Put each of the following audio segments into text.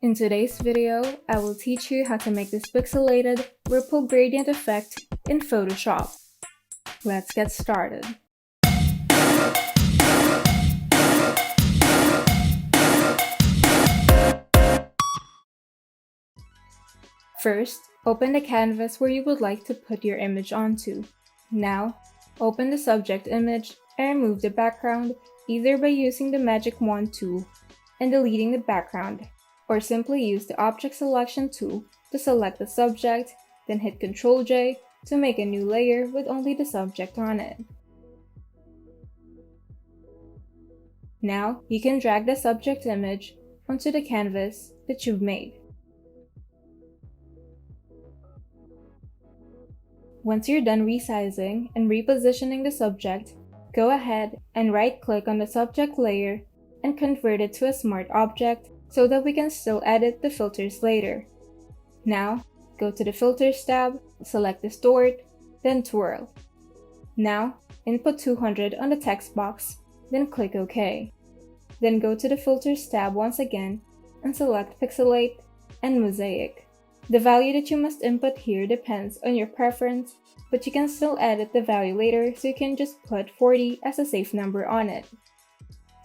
In today's video, I will teach you how to make this pixelated ripple gradient effect in Photoshop. Let's get started. First, open the canvas where you would like to put your image onto. Now, open the subject image and remove the background either by using the magic wand tool and deleting the background, or simply use the object selection tool to select the subject, then hit Ctrl J to make a new layer with only the subject on it. Now, you can drag the subject image onto the canvas that you've made. Once you're done resizing and repositioning the subject, go ahead and right-click on the subject layer and convert it to a smart object so that we can still edit the filters later. Now, go to the Filters tab, select Distort, then Twirl. Now, input 200 on the text box, then click OK. Then go to the Filters tab once again and select Pixelate and Mosaic. The value that you must input here depends on your preference, but you can still edit the value later, so you can just put 40 as a safe number on it.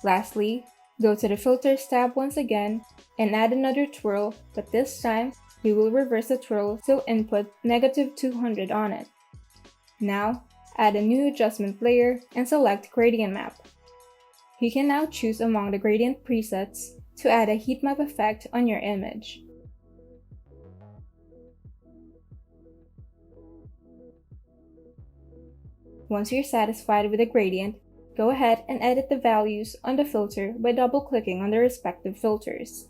Lastly, go to the Filters tab once again and add another twirl, but this time we will reverse the twirl, so input -200 on it. Now, add a new adjustment layer and select Gradient Map. You can now choose among the gradient presets to add a heat map effect on your image. Once you're satisfied with the gradient, go ahead and edit the values on the filter by double-clicking on the respective filters.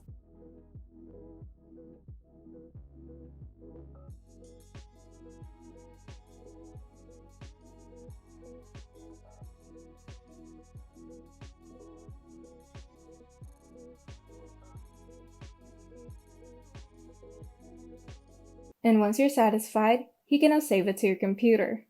And once you're satisfied, you can now save it to your computer.